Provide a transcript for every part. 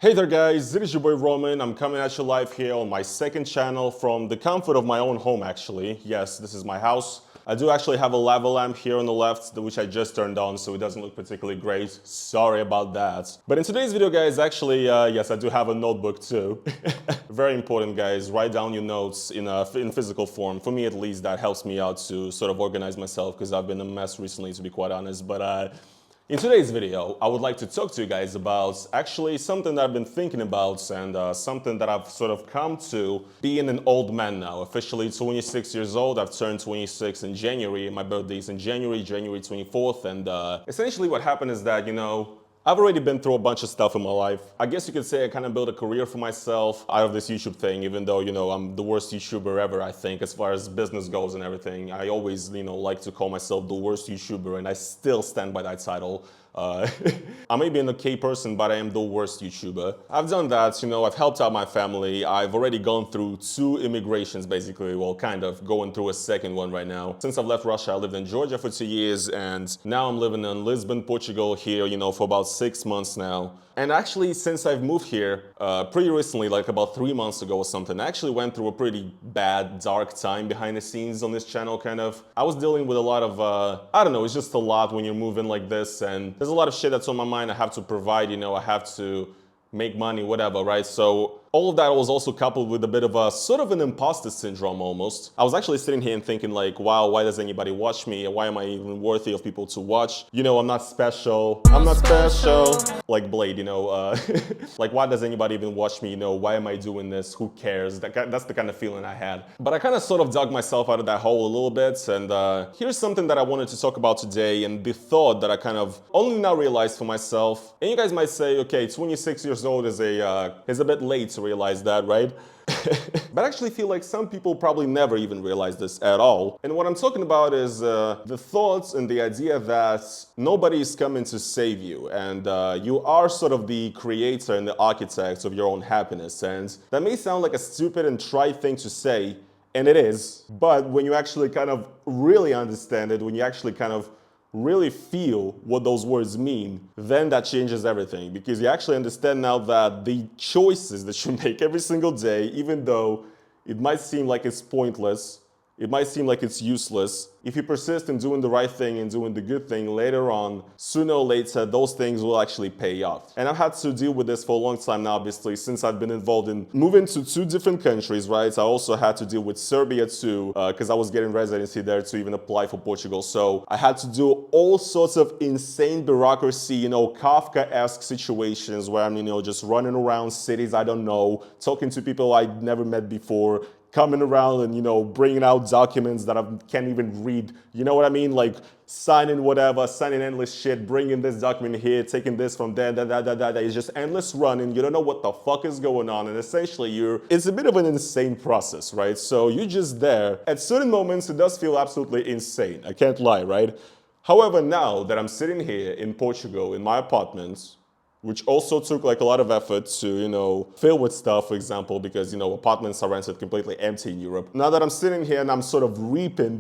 Hey there guys, it is your boy Roman. I'm coming at you live here on my second channel from the comfort of my own home actually. Yes, this is my house. I do actually have a lava lamp here on the left, which I just turned on, so it doesn't look particularly great. Sorry about that. But in today's video guys, actually, yes, I do have a notebook too. Very important guys, write down your notes in physical form. For me at least, that helps me out to sort of organize myself because I've been a mess recently to be quite honest. But in today's video, I would like to talk to you guys about actually something that I've been thinking about and something that I've sort of come to being an old man now. Officially 26 years old, I've turned 26 in January. My birthday is in January 24th. And essentially what happened is that, I've already been through a bunch of stuff in my life. I guess you could say I kind of built a career for myself out of this YouTube thing, even though, I'm the worst YouTuber ever, I think, as far as business goes and everything. I always, like to call myself the worst YouTuber, and I still stand by that title. I may be an okay person, but I am the worst YouTuber. I've done that, I've helped out my family. I've already gone through 2 immigrations, basically. Well, kind of going through a second one right now. Since I've left Russia, I lived in Georgia for 2 years, and now I'm living in Lisbon, Portugal here, for about 6 months now. And actually, since I've moved here, pretty recently, like about 3 months ago or something, I actually went through a pretty bad, dark time behind the scenes on this channel, kind of. I was dealing with a lot of, I don't know, it's just a lot when you're moving like this, and there's a lot of shit that's on my mind. I have to provide, I have to make money, whatever, right? So all of that was also coupled with a bit of a sort of an imposter syndrome almost. I was actually sitting here and thinking like, wow, why does anybody watch me? Why am I even worthy of people to watch? I'm not special. I'm not special. Like Blade, like why does anybody even watch me? Why am I doing this? Who cares? That's the kind of feeling I had. But I kind of sort of dug myself out of that hole a little bit. And here's something that I wanted to talk about today, and the thought that I kind of only now realized for myself. And you guys might say, okay, 26 years old is a bit late to realize that, right? But I actually feel like some people probably never even realize this at all. And what I'm talking about is the thoughts and the idea that nobody is coming to save you, and you are sort of the creator and the architect of your own happiness. And that may sound like a stupid and trite thing to say, and it is, but when you actually kind of really understand it, when you actually kind of really feel what those words mean, then that changes everything, because you actually understand now that the choices that you make every single day, even though it might seem like it's pointless, it might seem like it's useless, if you persist in doing the right thing and doing the good thing later on, sooner or later, those things will actually pay off. And I've had to deal with this for a long time now, obviously, since I've been involved in moving to 2 different countries, right? I also had to deal with Serbia too, because I was getting residency there to even apply for Portugal. So I had to do all sorts of insane bureaucracy, Kafka-esque situations where I'm, just running around cities I don't know, talking to people I'd never met before, coming around and, bringing out documents that I can't even read. You know what I mean? Like signing whatever, signing endless shit, bringing this document here, taking this from there, It's just endless running. You don't know what the fuck is going on. And essentially it's a bit of an insane process, right? So you're just there. At certain moments, it does feel absolutely insane. I can't lie, right? However, now that I'm sitting here in Portugal in my apartment, which also took like a lot of effort to, fill with stuff, for example, because, apartments are rented completely empty in Europe. Now that I'm sitting here and I'm sort of reaping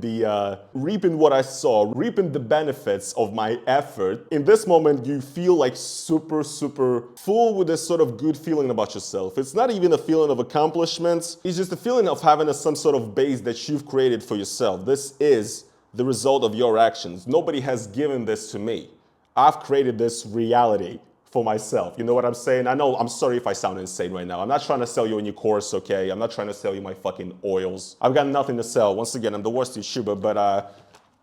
what I saw, reaping the benefits of my effort, in this moment, you feel like super, super full with this sort of good feeling about yourself. It's not even a feeling of accomplishment. It's just a feeling of having some sort of base that you've created for yourself. This is the result of your actions. Nobody has given this to me. I've created this reality for myself. You know what I'm saying? I know, I'm sorry if I sound insane right now. I'm not trying to sell you any course, okay? I'm not trying to sell you my fucking oils. I've got nothing to sell. Once again, I'm the worst YouTuber, but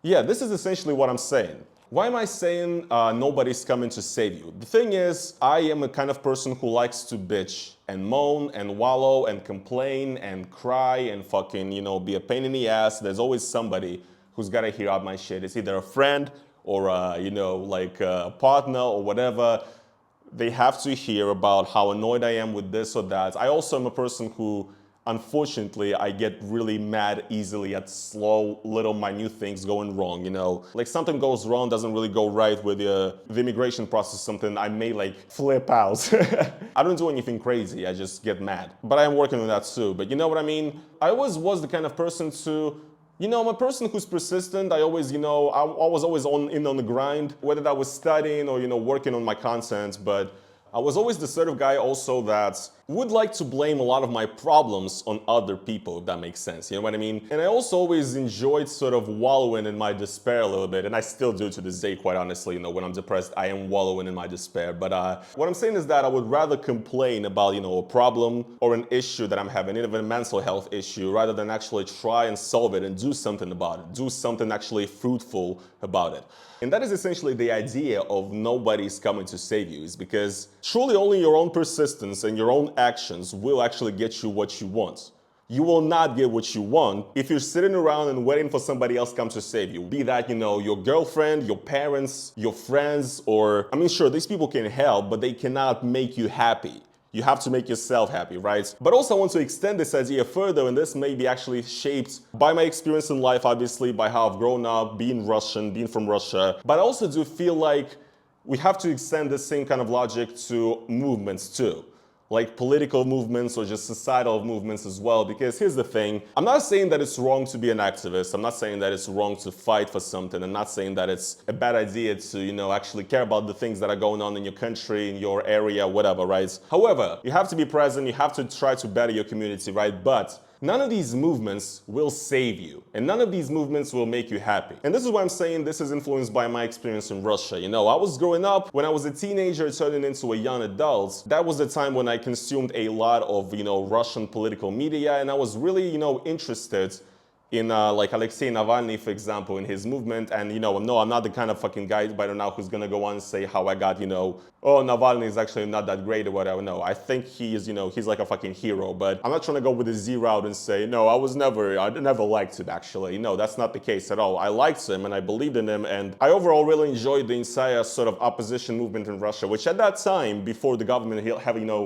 yeah, this is essentially what I'm saying. Why am I saying nobody's coming to save you? The thing is, I am a kind of person who likes to bitch and moan and wallow and complain and cry and fucking, be a pain in the ass. There's always somebody who's gotta hear out my shit. It's either a friend or, like a partner or whatever. They have to hear about how annoyed I am with this or that. I also am a person who, unfortunately, I get really mad easily at slow, little, minute things going wrong, Like something goes wrong, doesn't really go right with the immigration process, something I may like flip out. I don't do anything crazy, I just get mad. But I am working on that too, but you know what I mean? I always was the kind of person to I'm a person who's persistent. I always, I was always on the grind, whether that was studying or, working on my content. But I was always the sort of guy also that would like to blame a lot of my problems on other people, if that makes sense, you know what I mean? And I also always enjoyed sort of wallowing in my despair a little bit, and I still do to this day, quite honestly, you know, when I'm depressed, I am wallowing in my despair. But what I'm saying is that I would rather complain about, you know, a problem or an issue that I'm having, even a mental health issue, rather than actually try and solve it and do something about it, do something actually fruitful about it. And that is essentially the idea of nobody's coming to save you, is because truly only your own persistence and your own actions will actually get you what you want. You will not get what you want if you're sitting around and waiting for somebody else to come to save you. Be that, you know, your girlfriend, your parents, your friends, or, I mean, sure, these people can help, but they cannot make you happy. You have to make yourself happy, right? But also I want to extend this idea further, and this may be actually shaped by my experience in life, obviously, by how I've grown up, being Russian, being from Russia. But I also do feel like we have to extend the same kind of logic to movements too. Like political movements or just societal movements as well, because here's the thing, I'm not saying that it's wrong to be an activist, I'm not saying that it's wrong to fight for something, I'm not saying that it's a bad idea to, you know, actually care about the things that are going on in your country, in your area, whatever, right? However, you have to be present, you have to try to better your community, right? But none of these movements will save you, and none of these movements will make you happy. And this is why I'm saying this is influenced by my experience in Russia. You know, I was growing up, when I was a teenager turning into a young adult, that was the time when I consumed a lot of, you know, Russian political media, and I was really, you know, interested in like Alexei Navalny, for example, in his movement. And, you know, no, I'm not the kind of fucking guy by now who's gonna go on and say how I got, you know, oh, Navalny is actually not that great or whatever. No, I think he is, you know, he's like a fucking hero. But I'm not trying to go with the Z route and say, no, I never liked him, actually. No, that's not the case at all. I liked him and I believed in him. And I overall really enjoyed the entire sort of opposition movement in Russia, which at that time, before the government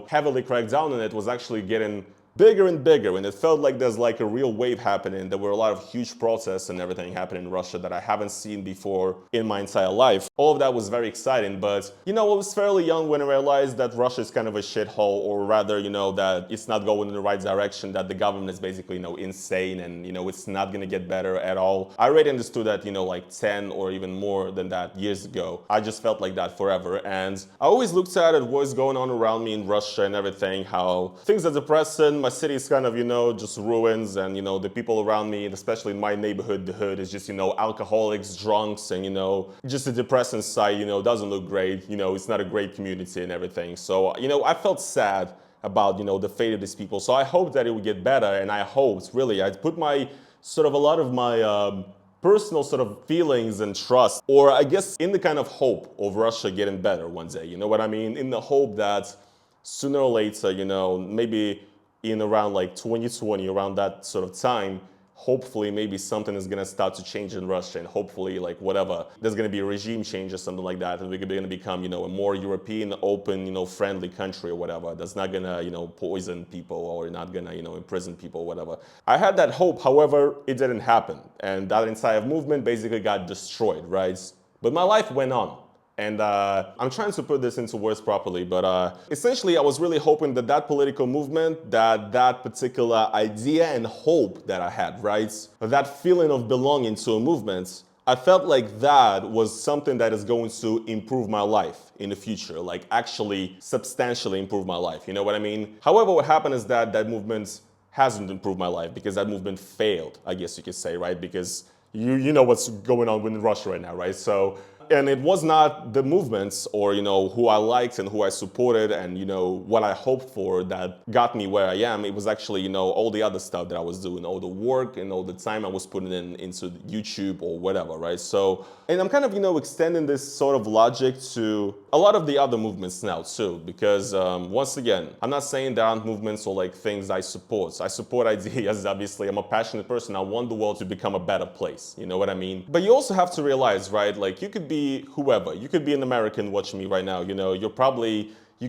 heavily cracked down on it, was actually getting bigger and bigger, and it felt like there's like a real wave happening. There were a lot of huge protests and everything happening in Russia that I haven't seen before in my entire life. All of that was very exciting, but, you know, I was fairly young when I realized that Russia is kind of a shithole, or rather, you know, that it's not going in the right direction, that the government is basically, you know, insane, and, you know, it's not gonna get better at all. I already understood that, you know, like 10 or even more than that years ago. I just felt like that forever, and I always looked at what's going on around me in Russia and everything, how things are depressing. My city is kind of, you know, just ruins, and, you know, the people around me, especially in my neighborhood, the hood, is just, you know, alcoholics, drunks, and, you know, just the depressing side, you know, doesn't look great. You know, it's not a great community and everything. So, you know, I felt sad about, you know, the fate of these people. So I hoped that it would get better, and I hoped, really, I put my, sort of a lot of my, personal sort of feelings and trust, or I guess in the kind of hope of Russia getting better one day, you know what I mean? In the hope that sooner or later, you know, maybe in around like 2020, around that sort of time, hopefully maybe something is gonna start to change in Russia, and hopefully, like, whatever, there's gonna be a regime change or something like that, and we're gonna become, you know, a more European, open, you know, friendly country or whatever, that's not gonna, you know, poison people, or not gonna, you know, imprison people or whatever. I had that hope, however, it didn't happen, and that entire movement basically got destroyed, right? But my life went on. And I'm trying to put this into words properly, but essentially I was really hoping that that political movement, that particular idea and hope that I had, right? That feeling of belonging to a movement, I felt like that was something that is going to improve my life in the future, like actually substantially improve my life, you know what I mean? However, what happened is that that movement hasn't improved my life, because that movement failed, I guess you could say, right? Because you know what's going on in Russia right now, right? So, and it was not the movements, or, you know, who I liked and who I supported and, you know, what I hoped for that got me where I am. It was actually, you know, all the other stuff that I was doing, all the work and all the time I was putting into YouTube or whatever, right? So, and I'm kind of, you know, extending this sort of logic to a lot of the other movements now too, because once again, I'm not saying there aren't movements or like things I support. I support ideas, obviously. I'm a passionate person. I want the world to become a better place. You know what I mean? But you also have to realize, right? Like, you could be whoever. You could be an American watching me right now. You know, you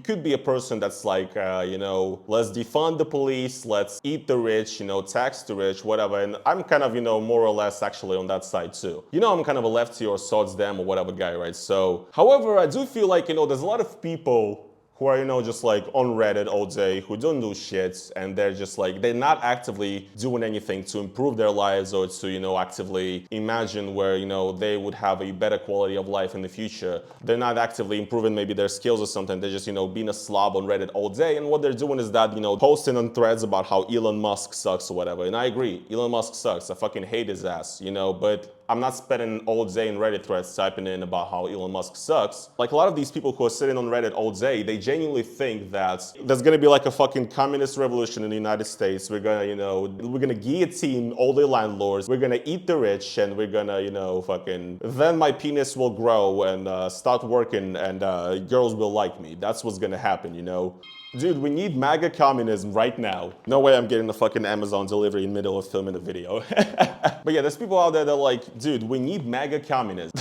could be a person that's like, you know, let's defund the police, let's eat the rich, you know, tax the rich, whatever. And I'm kind of, you know, more or less actually on that side too. You know, I'm kind of a lefty or swords them or whatever guy, right? So, however, I do feel like, you know, there's a lot of people who are, you know, just like on Reddit all day, who don't do shit, and they're just like, they're not actively doing anything to improve their lives or to, you know, actively imagine where, you know, they would have a better quality of life in the future. They're not actively improving maybe their skills or something. They're just, you know, being a slob on Reddit all day. And what they're doing is that, you know, posting on threads about how Elon Musk sucks or whatever. And I agree, Elon Musk sucks. I fucking hate his ass, you know, but I'm not spending all day in Reddit threads typing in about how Elon Musk sucks. Like a lot of these people who are sitting on Reddit all day, they genuinely think that there's gonna be like a fucking communist revolution in the United States. We're gonna, you know, we're gonna guillotine all the landlords. We're gonna eat the rich, and we're gonna, you know, fucking, then my penis will grow and start working, and girls will like me. That's what's gonna happen, you know. Dude, we need MAGA communism right now. No way I'm getting a fucking Amazon delivery in the middle of filming a video. But yeah, there's people out there that are like, dude, we need MAGA communism.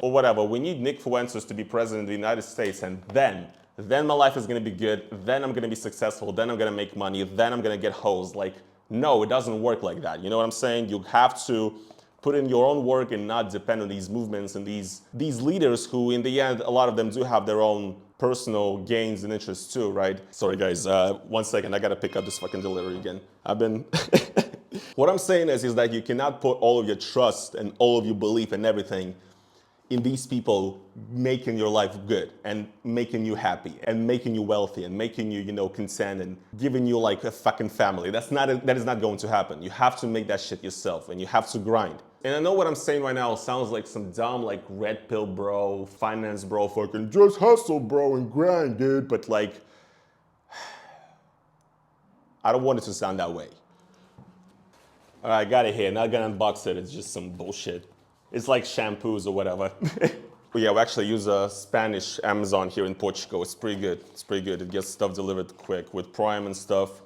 Or whatever, we need Nick Fuentes to be president of the United States, and then my life is gonna be good, then I'm gonna be successful, then I'm gonna make money, then I'm gonna get hoes. Like, no, it doesn't work like that. You know what I'm saying? You have to put in your own work and not depend on these movements and these leaders who, in the end, a lot of them do have their own personal gains and interests too, right? Sorry guys, 1 second, I gotta pick up this fucking delivery again. I've been... What I'm saying is that you cannot put all of your trust and all of your belief and everything in these people making your life good and making you happy and making you wealthy and making you, you know, content and giving you like a fucking family. That is not going to happen. You have to make that shit yourself, and you have to grind. And I know what I'm saying right now sounds like some dumb, like, red pill bro, finance bro, fucking just hustle bro and grind, dude. But like, I don't want it to sound that way. All right, got it here. Not gonna unbox it. It's just some bullshit. It's like shampoos or whatever. But yeah, we actually use a Spanish Amazon here in Portugal. It's pretty good. It's pretty good. It gets stuff delivered quick with Prime and stuff.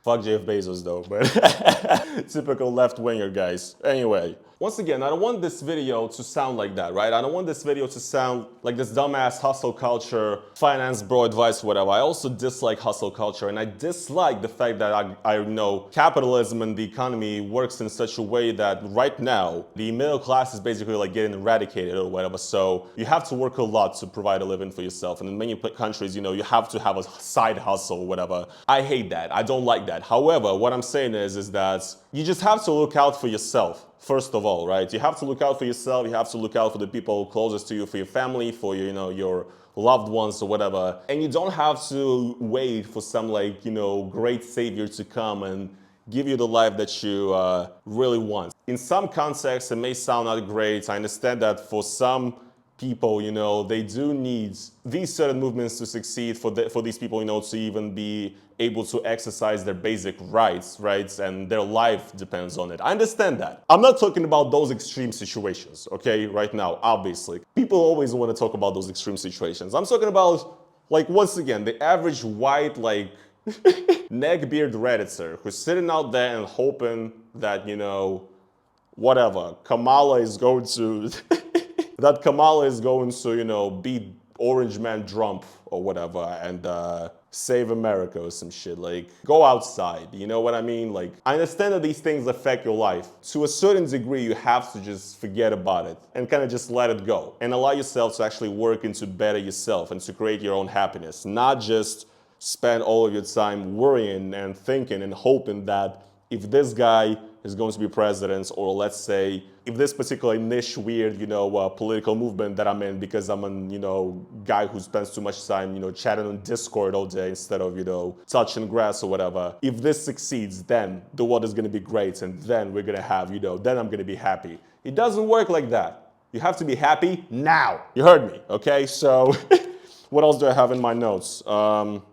Fuck Jeff Bezos though, but typical left-winger guys. Anyway, once again, I don't want this video to sound like that, right? I don't want this video to sound like this dumbass hustle culture, finance bro advice, whatever. I also dislike hustle culture, and I dislike the fact that I know capitalism and the economy works in such a way that right now, the middle class is basically like getting eradicated or whatever. So you have to work a lot to provide a living for yourself. And in many countries, you know, you have to have a side hustle or whatever. I hate that. I don't like that. However, what I'm saying is that you just have to look out for yourself. First of all, right? You have to look out for yourself. You have to look out for the people closest to you, for your family, for your, you know, your loved ones or whatever. And you don't have to wait for some, like, you know, great savior to come and give you the life that you really want. In some contexts, it may sound not great. I understand that for some people, you know, they do need these certain movements to succeed, for these people, you know, to even be able to exercise their basic rights, and their life depends on it. I understand that. I'm not talking about those extreme situations, okay, right now, obviously. People always want to talk about those extreme situations. I'm talking about, like, once again, the average white, like, neckbeard Redditor who's sitting out there and hoping that, you know, whatever, Kamala is going to... that Kamala is going to, you know, beat Orange Man Trump or whatever and save America or some shit. Like, go outside, you know what I mean? Like, I understand that these things affect your life. To a certain degree, you have to just forget about it and kind of just let it go and allow yourself to actually work into better yourself and to create your own happiness, not just spend all of your time worrying and thinking and hoping that if this guy is going to be president, or let's say if this particular niche weird, you know, political movement that I'm in, because I'm an, you know, guy who spends too much time, you know, chatting on Discord all day instead of, you know, touching grass or whatever. If this succeeds, then the world is going to be great, and then we're going to have, you know, then I'm going to be happy. It doesn't work like that. You have to be happy now. You heard me, okay? So what else do I have in my notes?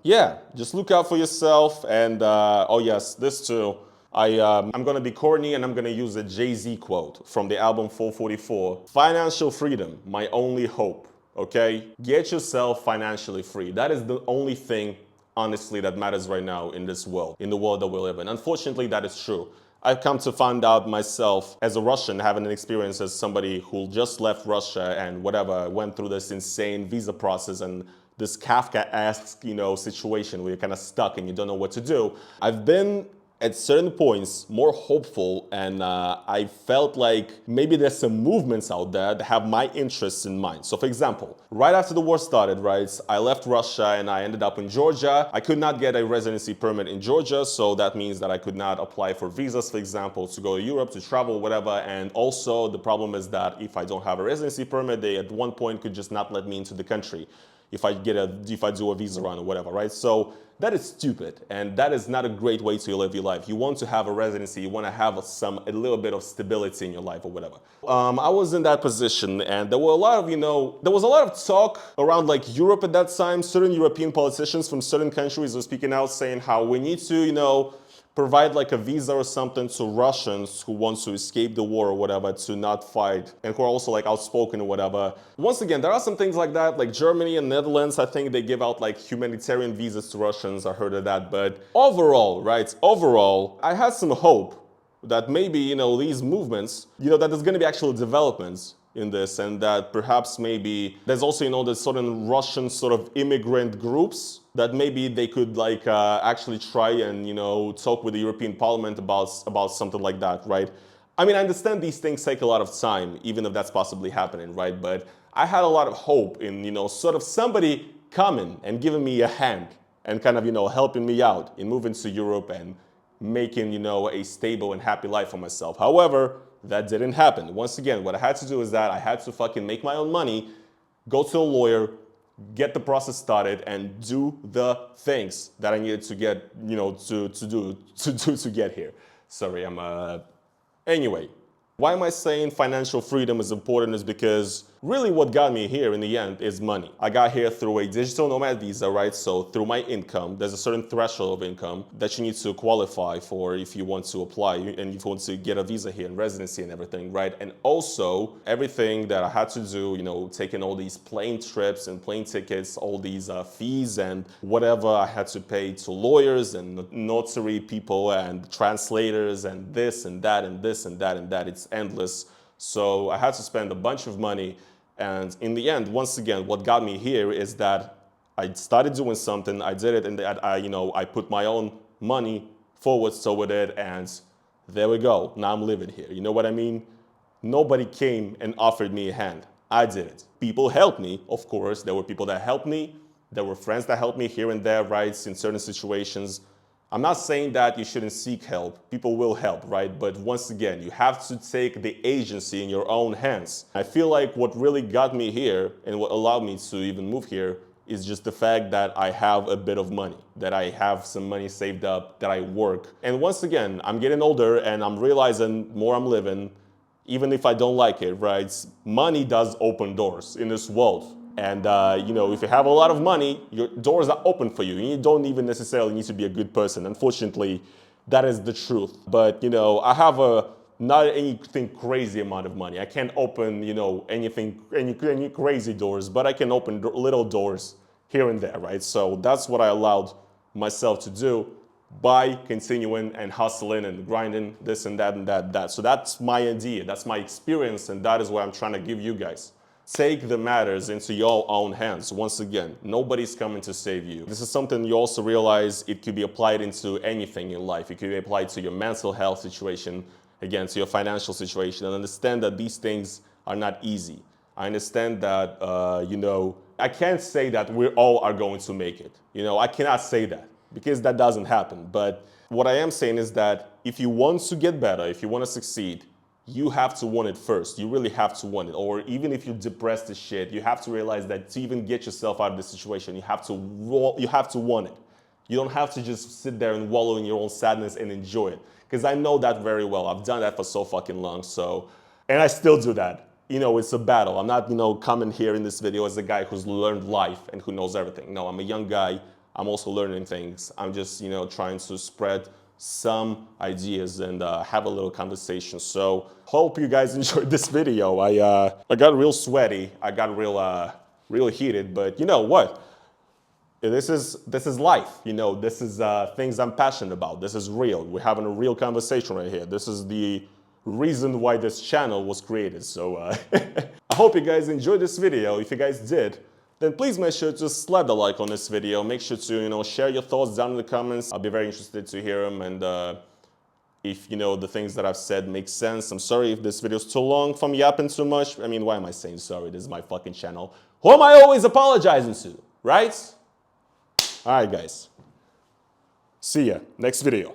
Yeah, just look out for yourself, and oh yes, this too. I'm gonna be corny and I'm gonna use a Jay-Z quote from the album 444. Financial freedom, my only hope, okay? Get yourself financially free. That is the only thing, honestly, that matters right now in this world, in the world that we live in. Unfortunately, that is true. I've come to find out myself as a Russian, having an experience as somebody who just left Russia and whatever, went through this insane visa process and this Kafka-esque, you know, situation where you're kind of stuck and you don't know what to do. I've been at certain points more hopeful, and I felt like maybe there's some movements out there that have my interests in mind. So for example, right after the war started, right, I left Russia and I ended up in Georgia. I could not get a residency permit in Georgia, so that means that I could not apply for visas, for example, to go to Europe, to travel, whatever. And also the problem is that if I don't have a residency permit, they at one point could just not let me into the country if I do a visa run or whatever, right? So that is stupid, and that is not a great way to live your life. You want to have a residency, you want to have a little bit of stability in your life or whatever. I was in that position, and there were a lot of, there was a lot of talk around like Europe at that time. Certain European politicians from certain countries were speaking out saying how we need to, provide like a visa or something to Russians who want to escape the war or whatever, to not fight, and who are also like outspoken or whatever. Once again, there are some things like that, like Germany and Netherlands, I think they give out like humanitarian visas to Russians, I heard of that. But overall, right, I had some hope that maybe, these movements, that there's gonna be actual developments in this, and that perhaps maybe there's also, there's certain Russian sort of immigrant groups that maybe they could like actually try and, talk with the European Parliament about something like that, right? I mean, I understand these things take a lot of time, even if that's possibly happening, right? But I had a lot of hope in, sort of somebody coming and giving me a hand and kind of, helping me out in moving to Europe and making, a stable and happy life for myself. However, that didn't happen. Once again, what I had to do is that I had to fucking make my own money, go to a lawyer, get the process started, and do the things that I needed to get, to get here. Sorry, anyway. Why am I saying financial freedom is important is because really what got me here in the end is money. I got here through a digital nomad visa, right? So through my income, there's a certain threshold of income that you need to qualify for if you want to apply and if you want to get a visa here and residency and everything, right? And also everything that I had to do, taking all these plane trips and plane tickets, all these fees and whatever I had to pay to lawyers and notary people and translators and this and that and this and that and that. It's endless. So I had to spend a bunch of money, and in the end, once again, what got me here is that I started doing something, I did it, and I put my own money forward toward it, and there we go. Now I'm living here. You know what I mean? Nobody came and offered me a hand. I did it. People helped me, of course. There were people that helped me. There were friends that helped me here and there, right, in certain situations. I'm not saying that you shouldn't seek help. People will help, right? But once again, you have to take the agency in your own hands. I feel like what really got me here and what allowed me to even move here is just the fact that I have a bit of money, that I have some money saved up, that I work. And once again, I'm getting older and I'm realizing more I'm living, even if I don't like it, right? Money does open doors in this world. And, if you have a lot of money, your doors are open for you. You don't even necessarily need to be a good person. Unfortunately, that is the truth. But, I have not anything crazy amount of money. I can't open, any crazy doors, but I can open little doors here and there, right? So that's what I allowed myself to do by continuing and hustling and grinding this and that and that. So that's my idea. That's my experience. And that is what I'm trying to give you guys. Take the matters into your own hands. Once again, nobody's coming to save you. This is something you also realize it could be applied into anything in life. It could be applied to your mental health situation, again, to your financial situation, and understand that these things are not easy. I understand that, I can't say that we all are going to make it. I cannot say that because that doesn't happen. But what I am saying is that if you want to get better, if you want to succeed, you have to want it first. You really have to want it. Or even if you're depressed as shit, you have to realize that to even get yourself out of this situation, you have to want it. You don't have to just sit there and wallow in your own sadness and enjoy it. Because I know that very well. I've done that for so fucking long. And I still do that. It's a battle. I'm not, coming here in this video as a guy who's learned life and who knows everything. No, I'm a young guy. I'm also learning things. I'm just, trying to spread some ideas and have a little conversation. So hope you guys enjoyed this video. I got real sweaty. I got real heated, but you know what? This is life. This is things I'm passionate about. This is real. We're having a real conversation right here. This is the reason why this channel was created. So I hope you guys enjoyed this video. If you guys did, then please make sure to slap the like on this video. Make sure to, share your thoughts down in the comments. I'll be very interested to hear them. And if, you know, the things that I've said make sense. I'm sorry if this video is too long, if I'm yapping too much. I mean, why am I saying sorry? This is my fucking channel. Who am I always apologizing to, right? All right, guys. See ya. Next video.